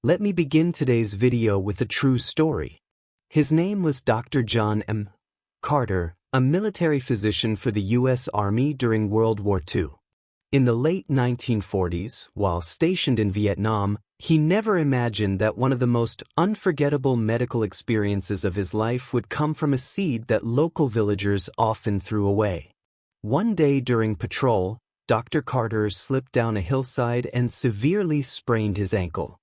Let me begin today's video with a true story. His name was Dr. John M. Carter, a military physician for the U.S. Army during World War II. In the late 1940s, while stationed in Vietnam, he never imagined that one of the most unforgettable medical experiences of his life would come from a seed that local villagers often threw away. One day during patrol, Dr. Carter slipped down a hillside and severely sprained his ankle.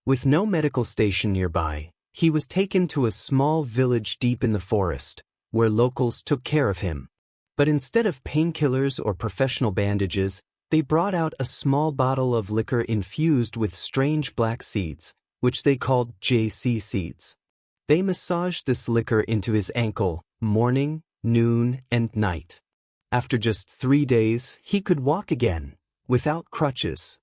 With no medical station nearby, he was taken to a small village deep in the forest, where locals took care of him. But instead of painkillers or professional bandages, they brought out a small bottle of liquor infused with strange black seeds, which they called JC seeds. They massaged this liquor into his ankle, morning, noon, and night. After just 3 days, he could walk again, without crutches.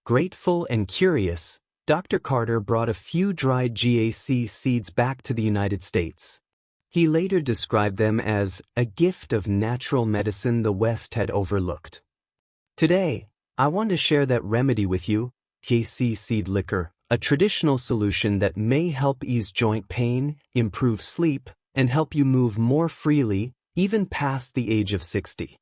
Grateful and curious, Dr. Carter brought a few dried JC seeds back to the United States. He later described them as a gift of natural medicine the West had overlooked. Today, I want to share that remedy with you, JC seed liquor, a traditional solution that may help ease joint pain, improve sleep, and help you move more freely, even past the age of 60.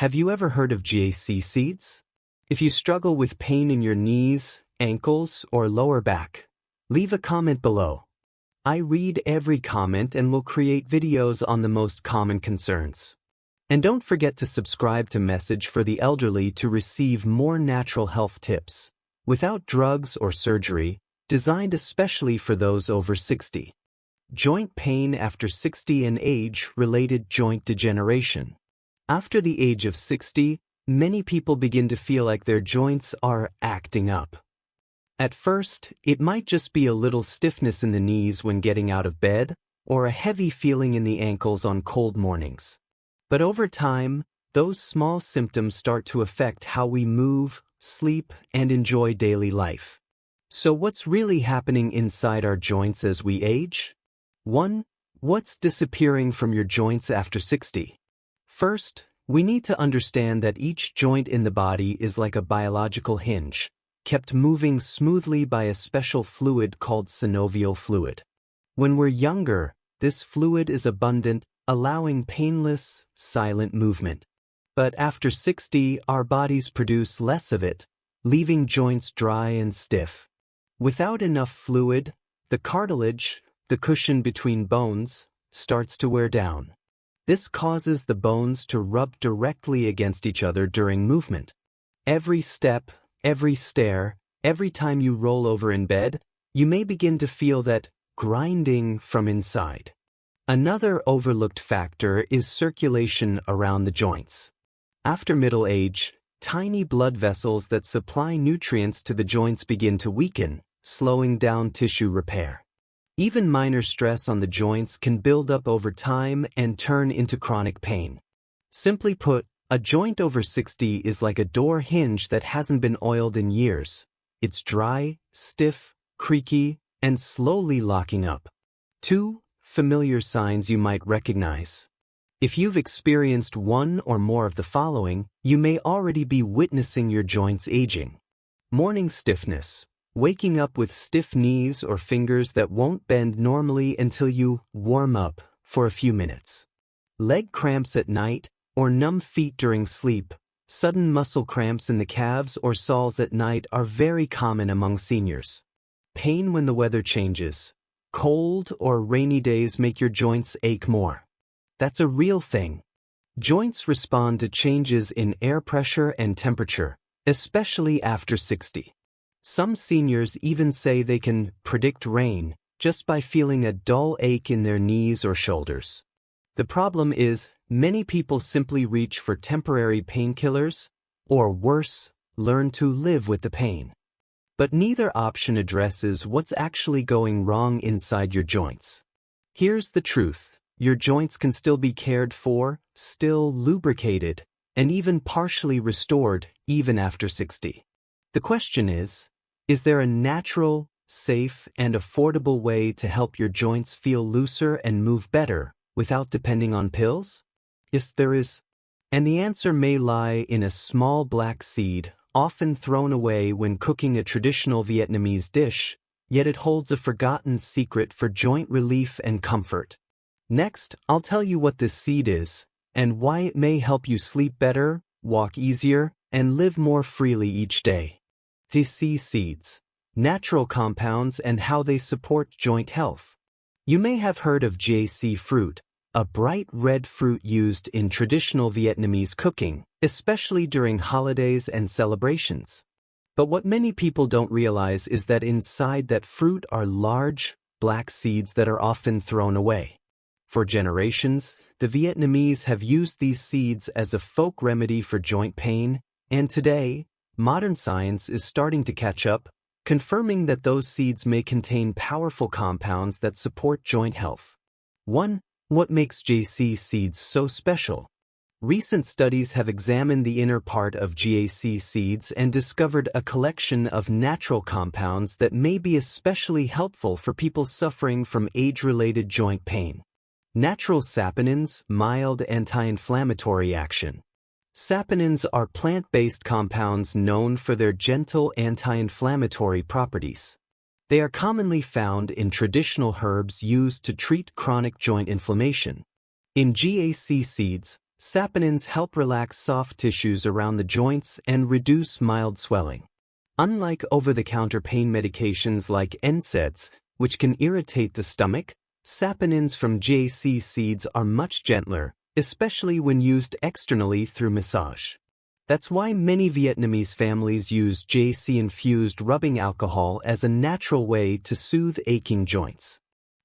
Have you ever heard of JC seeds? If you struggle with pain in your knees, ankles, or lower back, leave a comment below. I read every comment and will create videos on the most common concerns. And don't forget to subscribe to Message for the Elderly to receive more natural health tips, without drugs or surgery, designed especially for those over 60. Joint pain after 60 and age-related joint degeneration. After the age of 60, many people begin to feel like their joints are acting up. At first, it might just be a little stiffness in the knees when getting out of bed, or a heavy feeling in the ankles on cold mornings. But over time, those small symptoms start to affect how we move, sleep, and enjoy daily life. So what's really happening inside our joints as we age? 1. What's disappearing from your joints after 60? First, we need to understand that each joint in the body is like a biological hinge, kept moving smoothly by a special fluid called synovial fluid. When we're younger, this fluid is abundant, allowing painless, silent movement. But after 60, our bodies produce less of it, leaving joints dry and stiff. Without enough fluid, the cartilage, the cushion between bones, starts to wear down. This causes the bones to rub directly against each other during movement. Every step, every stare, every time you roll over in bed, you may begin to feel that grinding from inside. Another overlooked factor is circulation around the joints. After middle age, tiny blood vessels that supply nutrients to the joints begin to weaken, slowing down tissue repair. Even minor stress on the joints can build up over time and turn into chronic pain. Simply put, a joint over 60 is like a door hinge that hasn't been oiled in years. It's dry, stiff, creaky, and slowly locking up. 2. Familiar signs you might recognize. If you've experienced one or more of the following, you may already be witnessing your joints aging. Morning stiffness. Waking up with stiff knees or fingers that won't bend normally until you warm up for a few minutes. Leg cramps at night or numb feet during sleep. Sudden muscle cramps in the calves or soles at night are very common among seniors. Pain when the weather changes. Cold or rainy days make your joints ache more. That's a real thing. Joints respond to changes in air pressure and temperature, especially after 60. Some seniors even say they can predict rain just by feeling a dull ache in their knees or shoulders. The problem is, many people simply reach for temporary painkillers, or worse, learn to live with the pain. But neither option addresses what's actually going wrong inside your joints. Here's the truth: your joints can still be cared for, still lubricated, and even partially restored even after 60. The question is there a natural, safe, and affordable way to help your joints feel looser and move better without depending on pills? Yes, there is. And the answer may lie in a small black seed, often thrown away when cooking a traditional Vietnamese dish, yet it holds a forgotten secret for joint relief and comfort. Next, I'll tell you what this seed is, and why it may help you sleep better, walk easier, and live more freely each day. JC seeds, natural compounds and how they support joint health. You may have heard of JC fruit, a bright red fruit used in traditional Vietnamese cooking, especially during holidays and celebrations. But what many people don't realize is that inside that fruit are large, black seeds that are often thrown away. For generations, the Vietnamese have used these seeds as a folk remedy for joint pain, and today, modern science is starting to catch up, confirming that those seeds may contain powerful compounds that support joint health. 1. What makes JC seeds so special? Recent studies have examined the inner part of JC seeds and discovered a collection of natural compounds that may be especially helpful for people suffering from age-related joint pain. Natural saponins, mild anti-inflammatory action. Saponins are plant-based compounds known for their gentle anti-inflammatory properties. They are commonly found in traditional herbs used to treat chronic joint inflammation. In JC seeds, saponins help relax soft tissues around the joints and reduce mild swelling. Unlike over-the-counter pain medications like NSAIDs, which can irritate the stomach, saponins from JC seeds are much gentler, especially when used externally through massage. That's why many Vietnamese families use JC-infused rubbing alcohol as a natural way to soothe aching joints.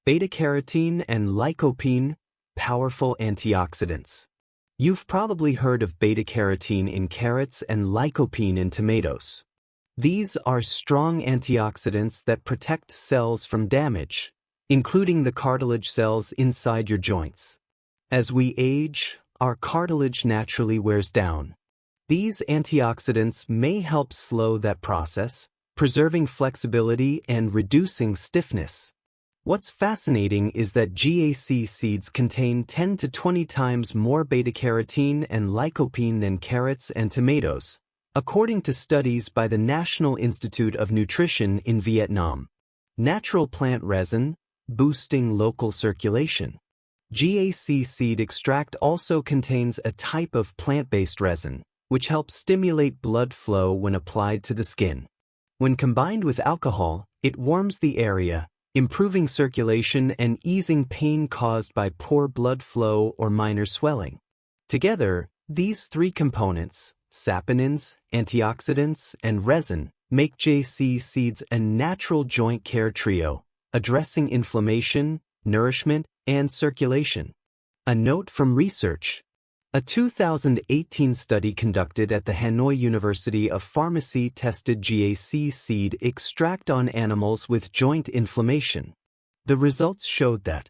Beta-carotene and lycopene, powerful antioxidants. You've probably heard of beta-carotene in carrots and lycopene in tomatoes. These are strong antioxidants that protect cells from damage, including the cartilage cells inside your joints. As we age, our cartilage naturally wears down. These antioxidants may help slow that process, preserving flexibility and reducing stiffness. What's fascinating is that JC seeds contain 10 to 20 times more beta-carotene and lycopene than carrots and tomatoes, according to studies by the National Institute of Nutrition in Vietnam. Natural plant resin, boosting local circulation. JC seed extract also contains a type of plant-based resin, which helps stimulate blood flow when applied to the skin. When combined with alcohol, it warms the area, improving circulation and easing pain caused by poor blood flow or minor swelling. Together, these three components, saponins, antioxidants, and resin, make JC seeds a natural joint care trio, addressing inflammation, nourishment, and circulation. A note from research. A 2018 study conducted at the Hanoi University of Pharmacy tested JC seed extract on animals with joint inflammation. The results showed that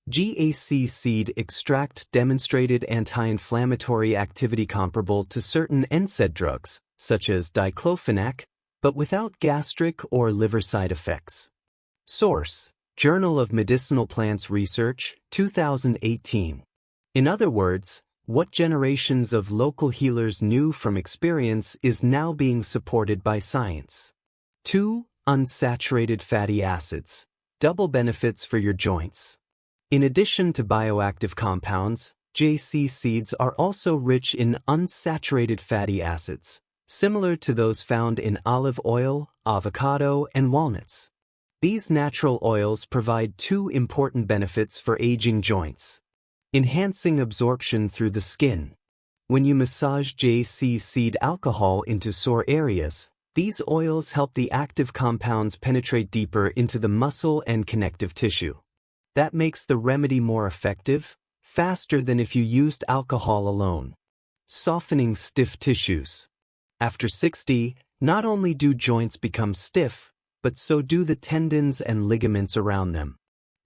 JC seed extract demonstrated anti-inflammatory activity comparable to certain NSAID drugs, such as diclofenac, but without gastric or liver side effects. Source: Journal of Medicinal Plants Research, 2018. In other words, what generations of local healers knew from experience is now being supported by science. 2. Unsaturated fatty acids. Double benefits for your joints. In addition to bioactive compounds, JC seeds are also rich in unsaturated fatty acids, similar to those found in olive oil, avocado, and walnuts. These natural oils provide two important benefits for aging joints. Enhancing absorption through the skin. When you massage JC seed alcohol into sore areas, these oils help the active compounds penetrate deeper into the muscle and connective tissue. That makes the remedy more effective, faster than if you used alcohol alone. Softening stiff tissues. After 60, not only do joints become stiff, but so do the tendons and ligaments around them.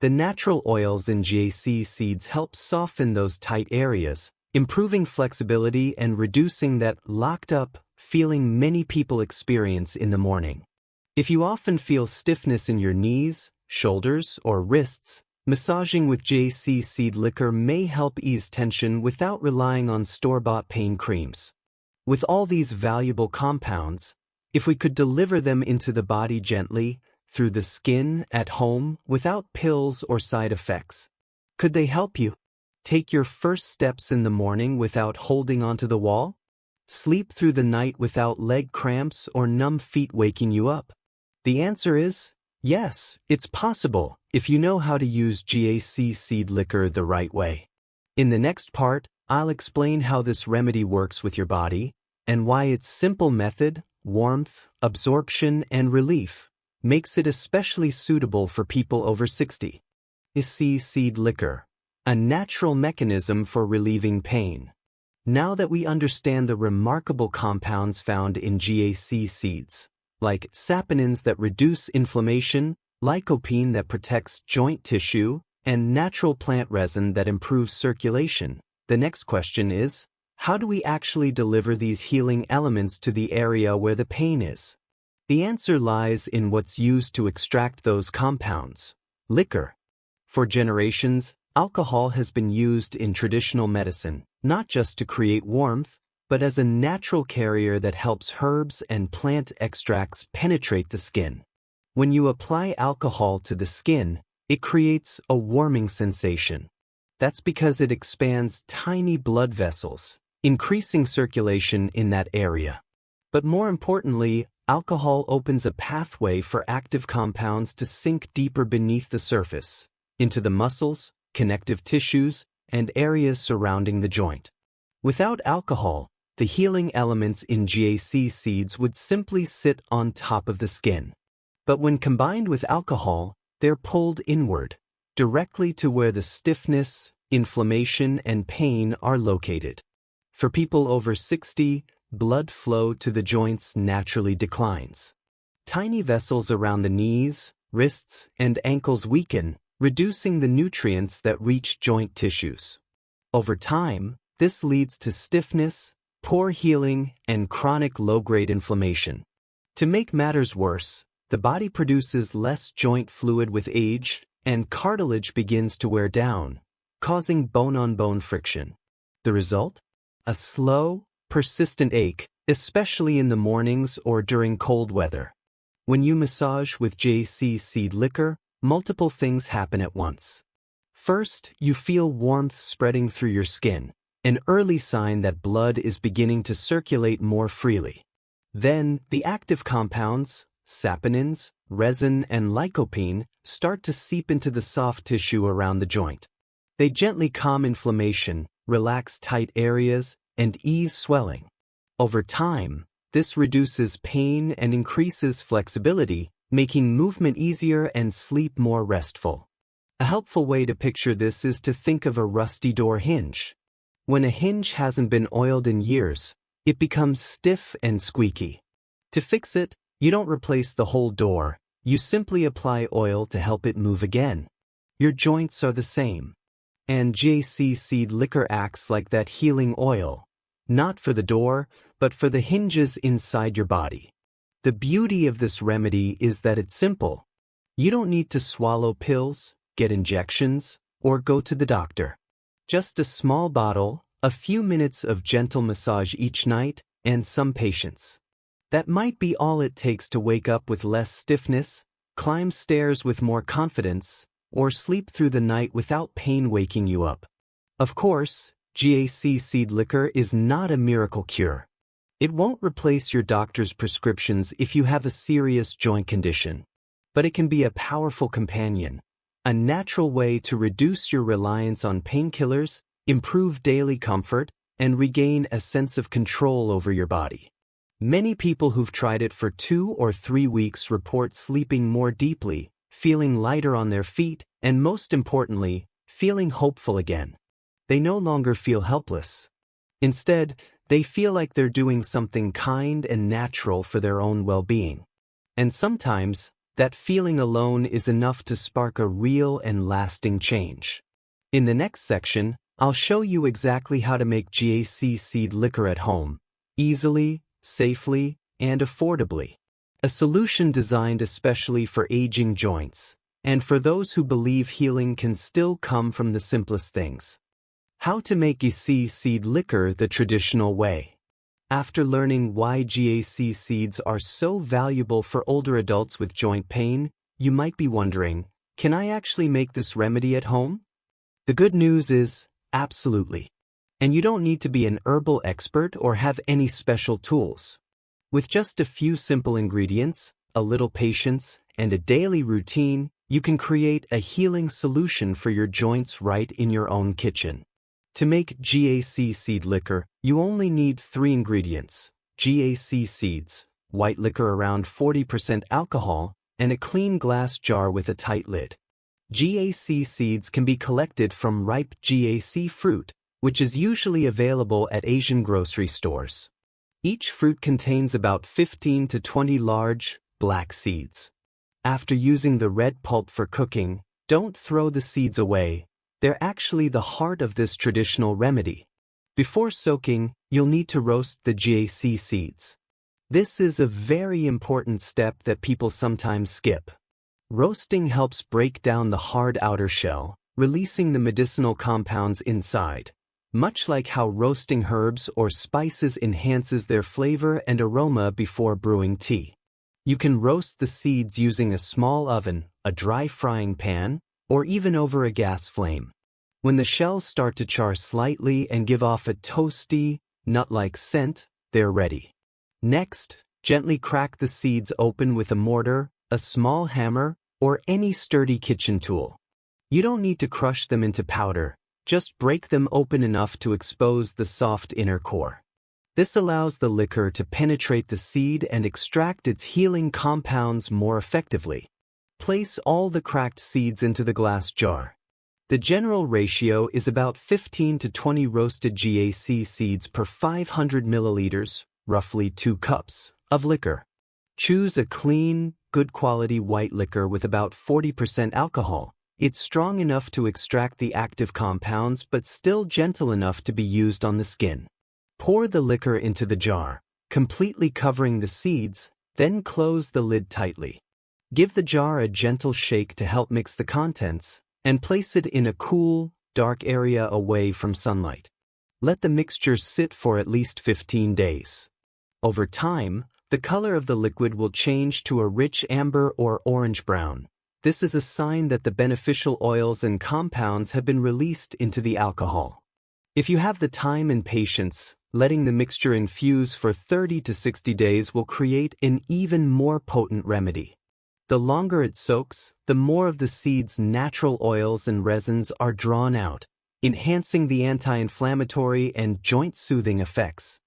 The natural oils in JC seeds help soften those tight areas, improving flexibility and reducing that locked-up feeling many people experience in the morning. If you often feel stiffness in your knees, shoulders, or wrists, massaging with JC seed liquor may help ease tension without relying on store-bought pain creams. With all these valuable compounds, if we could deliver them into the body gently, through the skin at home without pills or side effects. Could they help you? Take your first steps in the morning without holding onto the wall? Sleep through the night without leg cramps or numb feet waking you up? The answer is yes, it's possible if you know how to use GAC seed liquor the right way. In the next part, I'll explain how this remedy works with your body and why its simple method, warmth, absorption, and relief makes it especially suitable for people over 60. GAC seed liquor, a natural mechanism for relieving pain. Now that we understand the remarkable compounds found in GAC seeds, like saponins that reduce inflammation, lycopene that protects joint tissue, and natural plant resin that improves circulation, the next question is, how do we actually deliver these healing elements to the area where the pain is? The answer lies in what's used to extract those compounds: liquor. For generations, alcohol has been used in traditional medicine, not just to create warmth, but as a natural carrier that helps herbs and plant extracts penetrate the skin. When you apply alcohol to the skin, it creates a warming sensation. That's because it expands tiny blood vessels, increasing circulation in that area. But more importantly, alcohol opens a pathway for active compounds to sink deeper beneath the surface, into the muscles, connective tissues, and areas surrounding the joint. Without alcohol, the healing elements in GAC seeds would simply sit on top of the skin. But when combined with alcohol, they're pulled inward, directly to where the stiffness, inflammation, and pain are located. For people over 60, blood flow to the joints naturally declines. Tiny vessels around the knees, wrists, and ankles weaken, reducing the nutrients that reach joint tissues. Over time, this leads to stiffness, poor healing, and chronic low-grade inflammation. To make matters worse, the body produces less joint fluid with age, and cartilage begins to wear down, causing bone-on-bone friction. The result? A slow, persistent ache, especially in the mornings or during cold weather. When you massage with GAC seed liquor, multiple things happen at once. First, you feel warmth spreading through your skin, an early sign that blood is beginning to circulate more freely. Then, the active compounds, saponins, resin, and lycopene, start to seep into the soft tissue around the joint. They gently calm inflammation, relax tight areas, and ease swelling. Over time, this reduces pain and increases flexibility, making movement easier and sleep more restful. A helpful way to picture this is to think of a rusty door hinge. When a hinge hasn't been oiled in years, it becomes stiff and squeaky. To fix it, you don't replace the whole door, you simply apply oil to help it move again. Your joints are the same. And GAC seed liquor acts like that healing oil, not for the door, but for the hinges inside your body. The beauty of this remedy is that it's simple. You don't need to swallow pills, get injections, or go to the doctor. Just a small bottle, a few minutes of gentle massage each night, and some patience. That might be all it takes to wake up with less stiffness, climb stairs with more confidence, or sleep through the night without pain waking you up. Of course, GAC seed liquor is not a miracle cure. It won't replace your doctor's prescriptions if you have a serious joint condition, but it can be a powerful companion, a natural way to reduce your reliance on painkillers, improve daily comfort, and regain a sense of control over your body. Many people who've tried it for 2 or 3 weeks report sleeping more deeply, feeling lighter on their feet, and most importantly, feeling hopeful again. They no longer feel helpless. Instead, they feel like they're doing something kind and natural for their own well-being. And sometimes, that feeling alone is enough to spark a real and lasting change. In the next section, I'll show you exactly how to make GAC seed liquor at home, easily, safely, and affordably. A solution designed especially for aging joints, and for those who believe healing can still come from the simplest things. How to make GAC seed liquor the traditional way. After learning why GAC seeds are so valuable for older adults with joint pain, you might be wondering, can I actually make this remedy at home? The good news is, absolutely. And you don't need to be an herbal expert or have any special tools. With just a few simple ingredients, a little patience, and a daily routine, you can create a healing solution for your joints right in your own kitchen. To make GAC seed liquor, you only need 3 ingredients: GAC seeds, white liquor around 40% alcohol, and a clean glass jar with a tight lid. GAC seeds can be collected from ripe GAC fruit, which is usually available at Asian grocery stores. Each fruit contains about 15 to 20 large, black seeds. After using the red pulp for cooking, don't throw the seeds away. They're actually the heart of this traditional remedy. Before soaking, you'll need to roast the GAC seeds. This is a very important step that people sometimes skip. Roasting helps break down the hard outer shell, releasing the medicinal compounds inside, much like how roasting herbs or spices enhances their flavor and aroma before brewing tea. You can roast the seeds using a small oven, a dry frying pan, or even over a gas flame. When the shells start to char slightly and give off a toasty, nut-like scent, they're ready. Next, gently crack the seeds open with a mortar, a small hammer, or any sturdy kitchen tool. You don't need to crush them into powder, just break them open enough to expose the soft inner core. This allows the liquor to penetrate the seed and extract its healing compounds more effectively. Place all the cracked seeds into the glass jar. The general ratio is about 15 to 20 roasted GAC seeds per 500 milliliters, roughly 2 cups, of liquor. Choose a clean, good quality white liquor with about 40% alcohol. It's strong enough to extract the active compounds but still gentle enough to be used on the skin. Pour the liquor into the jar, completely covering the seeds, then close the lid tightly. Give the jar a gentle shake to help mix the contents, and place it in a cool, dark area away from sunlight. Let the mixture sit for at least 15 days. Over time, the color of the liquid will change to a rich amber or orange-brown. This is a sign that the beneficial oils and compounds have been released into the alcohol. If you have the time and patience, letting the mixture infuse for 30 to 60 days will create an even more potent remedy. The longer it soaks, the more of the seed's natural oils and resins are drawn out, enhancing the anti-inflammatory and joint-soothing effects.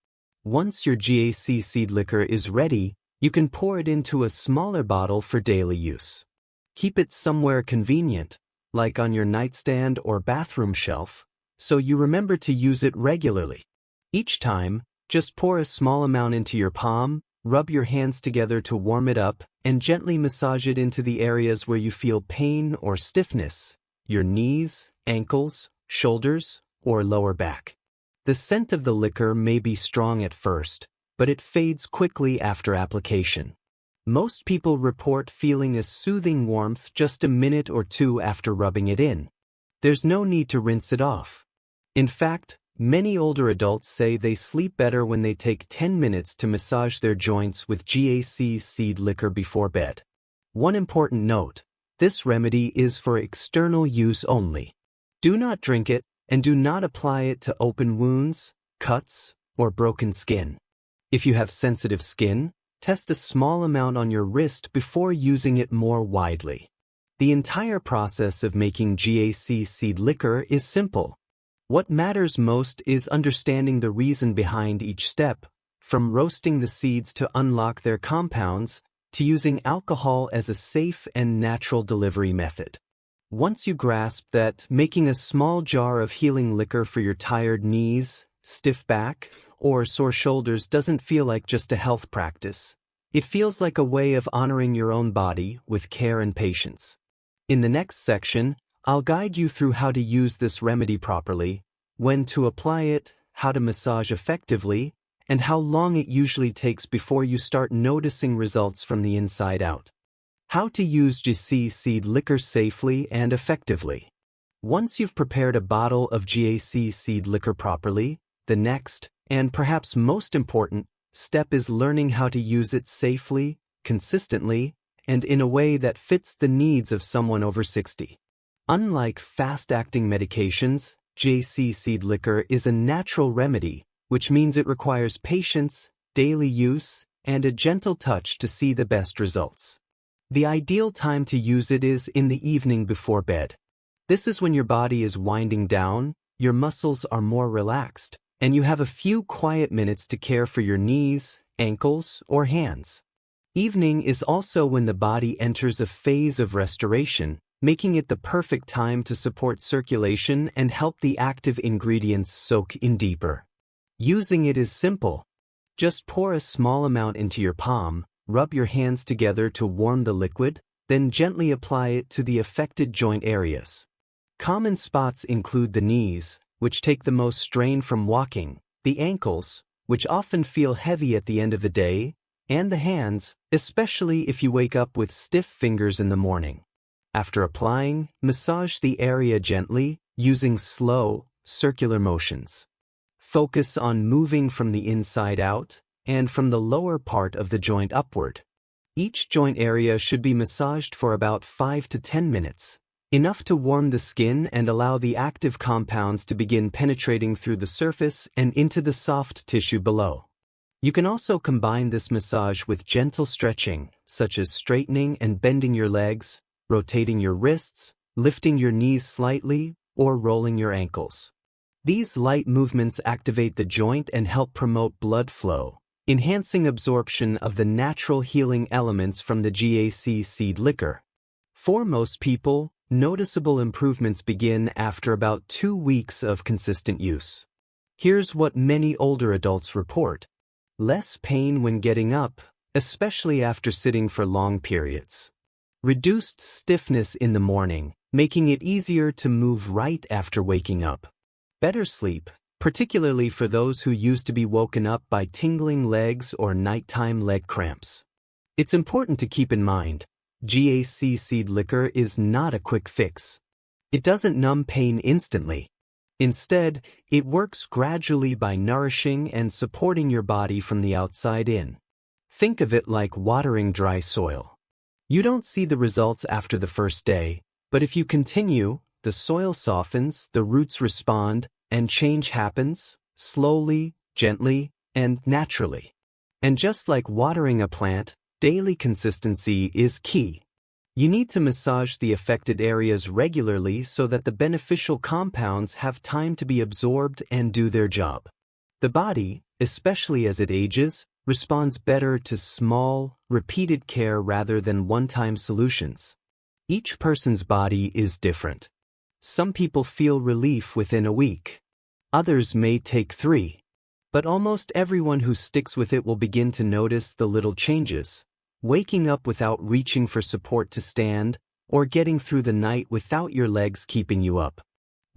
Once your GAC seed liquor is ready, you can pour it into a smaller bottle for daily use. Keep it somewhere convenient, like on your nightstand or bathroom shelf, so you remember to use it regularly. Each time, just pour a small amount into your palm, rub your hands together to warm it up, and gently massage it into the areas where you feel pain or stiffness, your knees, ankles, shoulders, or lower back. The scent of the liquor may be strong at first, but it fades quickly after application. Most people report feeling a soothing warmth just a minute or 2 after rubbing it in. There's no need to rinse it off. In fact, many older adults say they sleep better when they take 10 minutes to massage their joints with GAC seed liquor before bed. One important note: this remedy is for external use only. Do not drink it, and do not apply it to open wounds, cuts, or broken skin. If you have sensitive skin, test a small amount on your wrist before using it more widely. The entire process of making GAC seed liquor is simple. What matters most is understanding the reason behind each step, from roasting the seeds to unlock their compounds, to using alcohol as a safe and natural delivery method. Once you grasp that making a small jar of healing liquor for your tired knees, stiff back, or sore shoulders doesn't feel like just a health practice, it feels like a way of honoring your own body with care and patience. In the next section, I'll guide you through how to use this remedy properly, when to apply it, how to massage effectively, and how long it usually takes before you start noticing results from the inside out. How to use GAC seed liquor safely and effectively. Once you've prepared a bottle of GAC seed liquor properly, the next and perhaps most important step is learning how to use it safely, consistently, and in a way that fits the needs of someone over 60. Unlike fast-acting medications, GAC seed liquor is a natural remedy, which means it requires patience, daily use, and a gentle touch to see the best results. The ideal time to use it is in the evening before bed. This is when your body is winding down, your muscles are more relaxed, and you have a few quiet minutes to care for your knees, ankles, or hands. Evening is also when the body enters a phase of restoration, making it the perfect time to support circulation and help the active ingredients soak in deeper. Using it is simple. Just pour a small amount into your palm, rub your hands together to warm the liquid, then gently apply it to the affected joint areas. Common spots include the knees, which take the most strain from walking, the ankles, which often feel heavy at the end of the day, and the hands, especially if you wake up with stiff fingers in the morning. After applying, massage the area gently, using slow, circular motions. Focus on moving from the inside out and from the lower part of the joint upward. Each joint area should be massaged for about 5 to 10 minutes, enough to warm the skin and allow the active compounds to begin penetrating through the surface and into the soft tissue below. You can also combine this massage with gentle stretching, such as straightening and bending your legs, rotating your wrists, lifting your knees slightly, or rolling your ankles. These light movements activate the joint and help promote blood flow, enhancing absorption of the natural healing elements from the GAC seed liquor. For most people, noticeable improvements begin after about 2 weeks of consistent use. Here's what many older adults report: less pain when getting up, especially after sitting for long periods. Reduced stiffness in the morning, making it easier to move right after waking up. Better sleep, particularly for those who used to be woken up by tingling legs or nighttime leg cramps. It's important to keep in mind, GAC seed liquor is not a quick fix. It doesn't numb pain instantly. Instead, it works gradually by nourishing and supporting your body from the outside in. Think of it like watering dry soil. You don't see the results after the first day, but if you continue, the soil softens, the roots respond, and change happens, slowly, gently, and naturally. And just like watering a plant, daily consistency is key. You need to massage the affected areas regularly so that the beneficial compounds have time to be absorbed and do their job. The body, especially as it ages, responds better to small, repeated care rather than one-time solutions. Each person's body is different. Some people feel relief within a week. Others may take 3. But almost everyone who sticks with it will begin to notice the little changes: waking up without reaching for support to stand, or getting through the night without your legs keeping you up.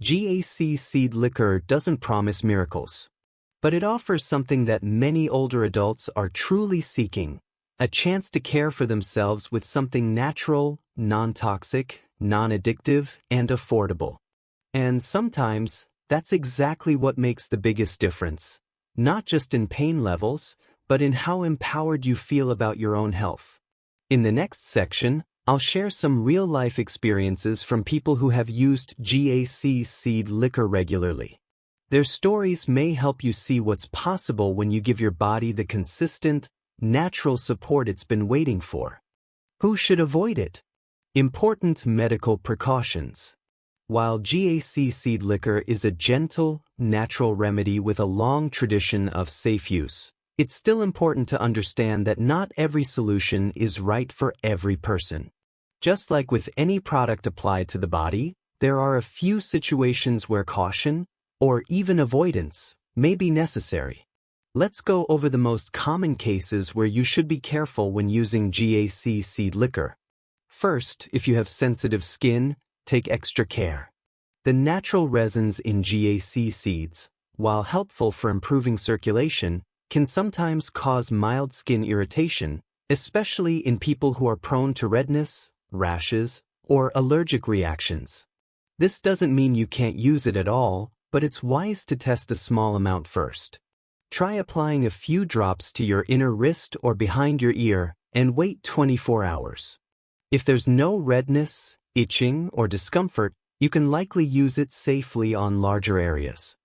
GAC seed liquor doesn't promise miracles, but it offers something that many older adults are truly seeking: a chance to care for themselves with something natural, non-toxic, non-addictive, and affordable. And sometimes, that's exactly what makes the biggest difference, not just in pain levels, but in how empowered you feel about your own health. In the next section, I'll share some real-life experiences from people who have used GAC seed liquor regularly. Their stories may help you see what's possible when you give your body the consistent, natural support it's been waiting for. Who should avoid it? Important medical precautions. While GAC seed liquor is a gentle, natural remedy with a long tradition of safe use, it's still important to understand that not every solution is right for every person. Just like with any product applied to the body, there are a few situations where caution, or even avoidance, may be necessary. Let's go over the most common cases where you should be careful when using GAC seed liquor. First, if you have sensitive skin, take extra care. The natural resins in GAC seeds, while helpful for improving circulation, can sometimes cause mild skin irritation, especially in people who are prone to redness, rashes, or allergic reactions. This doesn't mean you can't use it at all, but it's wise to test a small amount first. Try applying a few drops to your inner wrist or behind your ear and wait 24 hours. If there's no redness, itching, or discomfort, you can likely use it safely on larger areas.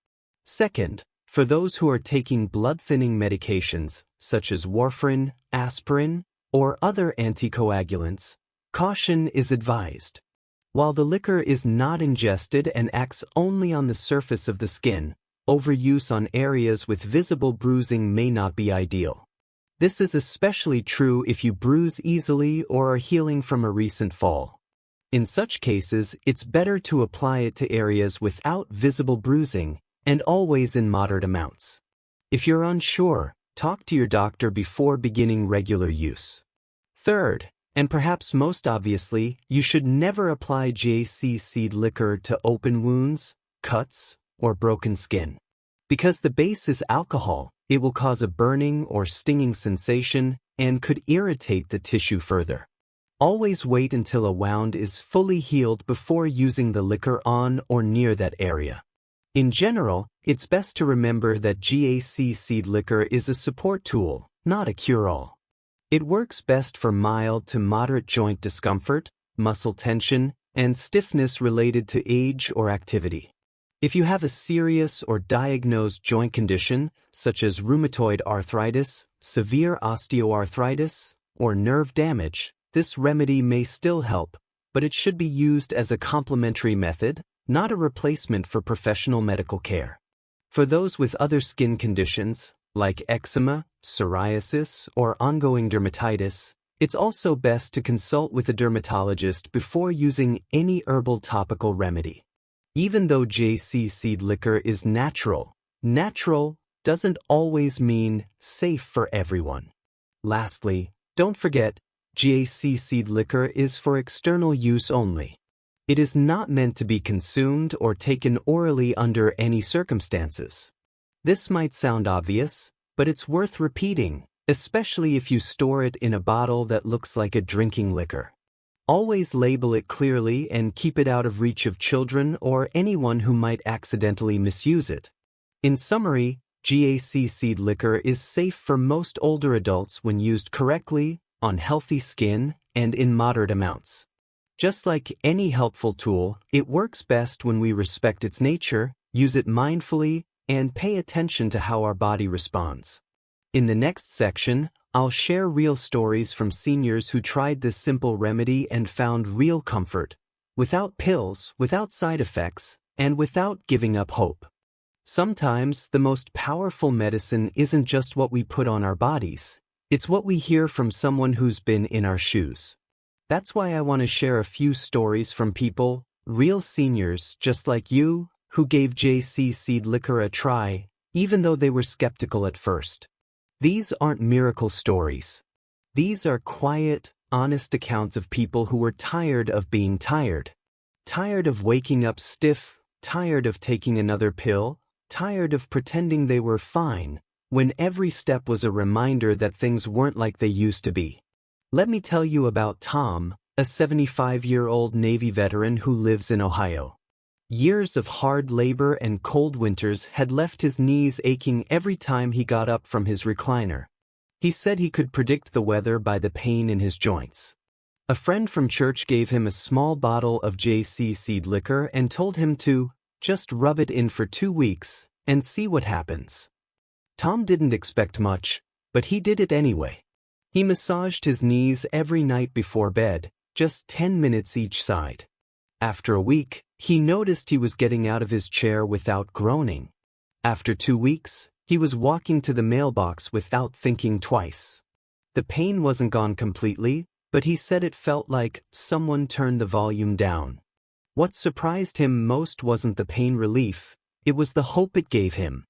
Second, for those who are taking blood-thinning medications, such as warfarin, aspirin, or other anticoagulants, caution is advised. While the liquor is not ingested and acts only on the surface of the skin, overuse on areas with visible bruising may not be ideal. This is especially true if you bruise easily or are healing from a recent fall. In such cases, it's better to apply it to areas without visible bruising and always in moderate amounts. If you're unsure, talk to your doctor before beginning regular use. Third, and perhaps most obviously, you should never apply GAC seed liquor to open wounds, cuts, or broken skin. Because the base is alcohol, it will cause a burning or stinging sensation and could irritate the tissue further. Always wait until a wound is fully healed before using the liquor on or near that area. In general, it's best to remember that GAC seed liquor is a support tool, not a cure-all. It works best for mild to moderate joint discomfort, muscle tension, and stiffness related to age or activity. If you have a serious or diagnosed joint condition, such as rheumatoid arthritis, severe osteoarthritis, or nerve damage, this remedy may still help, but it should be used as a complementary method, not a replacement for professional medical care. For those with other skin conditions, like eczema, psoriasis, or ongoing dermatitis, it's also best to consult with a dermatologist before using any herbal topical remedy. Even though GAC seed liquor is natural doesn't always mean safe for everyone. Lastly, don't forget, GAC seed liquor is for external use only. It is not meant to be consumed or taken orally under any circumstances. This might sound obvious, but it's worth repeating, especially if you store it in a bottle that looks like a drinking liquor. Always label it clearly and keep it out of reach of children or anyone who might accidentally misuse it. In summary, GAC seed liquor is safe for most older adults when used correctly, on healthy skin, and in moderate amounts. Just like any helpful tool, it works best when we respect its nature, use it mindfully, and pay attention to how our body responds. In the next section, I'll share real stories from seniors who tried this simple remedy and found real comfort, without pills, without side effects, and without giving up hope. Sometimes, the most powerful medicine isn't just what we put on our bodies, it's what we hear from someone who's been in our shoes. That's why I want to share a few stories from people, real seniors just like you, who gave GAC seed liquor a try, even though they were skeptical at first. These aren't miracle stories. These are quiet, honest accounts of people who were tired of being tired. Tired of waking up stiff, tired of taking another pill, tired of pretending they were fine, when every step was a reminder that things weren't like they used to be. Let me tell you about Tom, a 75-year-old Navy veteran who lives in Ohio. Years of hard labor and cold winters had left his knees aching every time he got up from his recliner. He said he could predict the weather by the pain in his joints. A friend from church gave him a small bottle of GAC seed liquor and told him to just rub it in for 2 weeks and see what happens. Tom didn't expect much, but he did it anyway. He massaged his knees every night before bed, just 10 minutes each side. After a week, he noticed he was getting out of his chair without groaning. After 2 weeks, he was walking to the mailbox without thinking twice. The pain wasn't gone completely, but he said it felt like someone turned the volume down. What surprised him most wasn't the pain relief, it was the hope it gave him.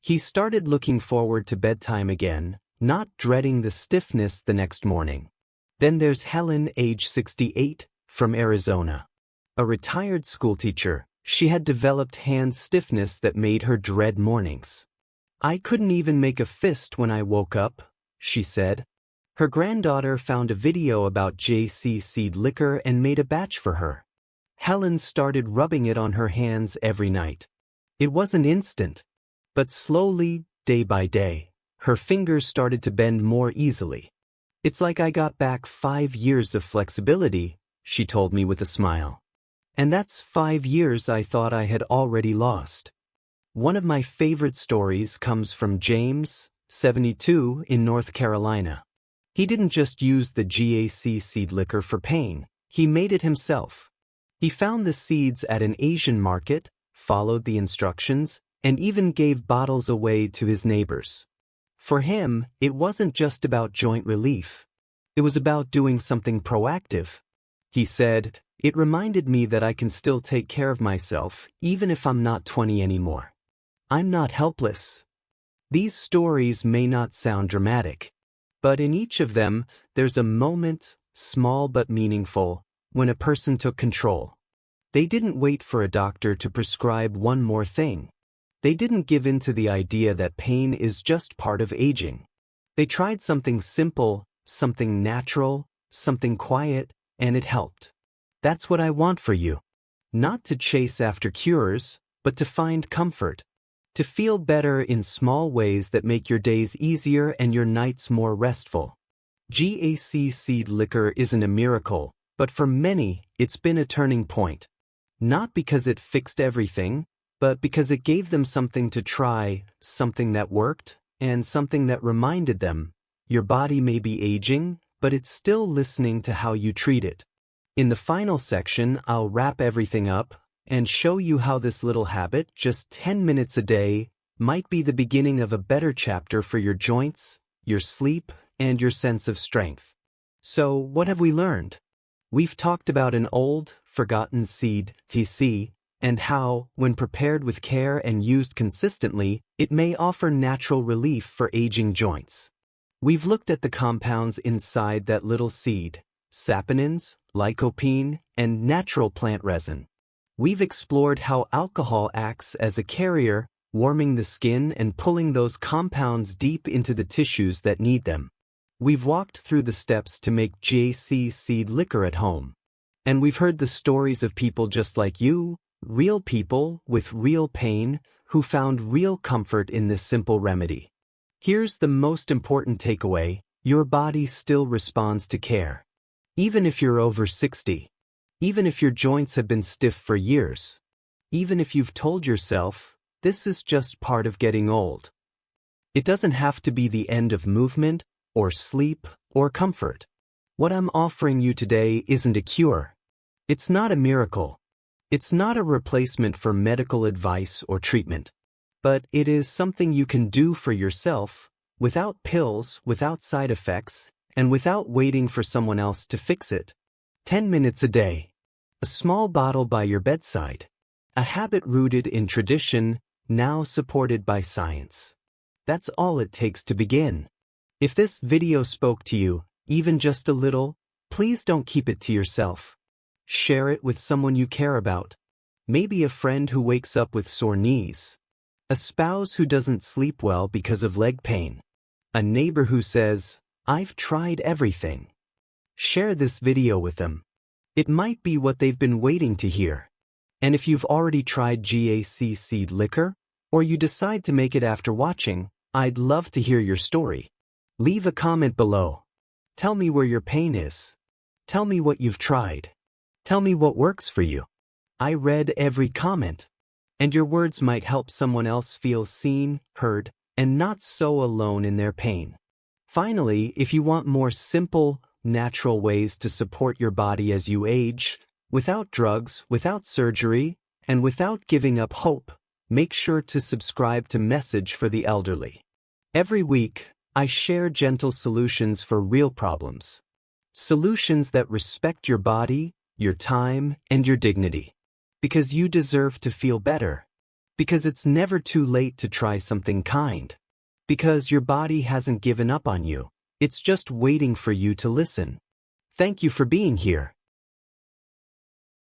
He started looking forward to bedtime again, not dreading the stiffness the next morning. Then there's Helen, age 68, from Arizona. A retired schoolteacher, she had developed hand stiffness that made her dread mornings. "I couldn't even make a fist when I woke up," she said. Her granddaughter found a video about GAC seed liquor and made a batch for her. Helen started rubbing it on her hands every night. It wasn't instant, but slowly, day by day. Her fingers started to bend more easily. "It's like I got back 5 years of flexibility," she told me with a smile. And that's 5 years I thought I had already lost. One of my favorite stories comes from James, 72, in North Carolina. He didn't just use the GAC seed liquor for pain, he made it himself. He found the seeds at an Asian market, followed the instructions, and even gave bottles away to his neighbors. For him, it wasn't just about joint relief. It was about doing something proactive. He said, "It reminded me that I can still take care of myself, even if I'm not 20 anymore. I'm not helpless." These stories may not sound dramatic, but in each of them, there's a moment, small but meaningful, when a person took control. They didn't wait for a doctor to prescribe one more thing. They didn't give in to the idea that pain is just part of aging. They tried something simple, something natural, something quiet, and it helped. That's what I want for you. Not to chase after cures, but to find comfort. To feel better in small ways that make your days easier and your nights more restful. GAC seed liquor isn't a miracle, but for many, it's been a turning point. Not because it fixed everything, but because it gave them something to try, something that worked, and something that reminded them, your body may be aging, but it's still listening to how you treat it. In the final section, I'll wrap everything up and show you how this little habit, just 10 minutes a day, might be the beginning of a better chapter for your joints, your sleep, and your sense of strength. So, what have we learned? We've talked about an old, forgotten seed, TC, and how, when prepared with care and used consistently, it may offer natural relief for aging joints. We've looked at the compounds inside that little seed, saponins, lycopene, and natural plant resin. We've explored how alcohol acts as a carrier, warming the skin and pulling those compounds deep into the tissues that need them. We've walked through the steps to make GAC seed liquor at home. And we've heard the stories of people just like you, real people with real pain, who found real comfort in this simple remedy. Here's the most important takeaway: your body still responds to care. Even if you're over 60. Even if your joints have been stiff for years. Even if you've told yourself, this is just part of getting old. It doesn't have to be the end of movement, or sleep, or comfort. What I'm offering you today isn't a cure. It's not a miracle. It's not a replacement for medical advice or treatment. But it is something you can do for yourself, without pills, without side effects, and without waiting for someone else to fix it. 10 minutes a day. A small bottle by your bedside. A habit rooted in tradition, now supported by science. That's all it takes to begin. If this video spoke to you, even just a little, please don't keep it to yourself. Share it with someone you care about. Maybe a friend who wakes up with sore knees. A spouse who doesn't sleep well because of leg pain. A neighbor who says, "I've tried everything." Share this video with them. It might be what they've been waiting to hear. And if you've already tried GAC seed liquor, or you decide to make it after watching, I'd love to hear your story. Leave a comment below. Tell me where your pain is. Tell me what you've tried. Tell me what works for you. I read every comment. And your words might help someone else feel seen, heard, and not so alone in their pain. Finally, if you want more simple, natural ways to support your body as you age, without drugs, without surgery, and without giving up hope, make sure to subscribe to Message for the Elderly. Every week, I share gentle solutions for real problems. Solutions that respect your body, your time, and your dignity. Because you deserve to feel better. Because it's never too late to try something kind. Because your body hasn't given up on you. It's just waiting for you to listen. Thank you for being here.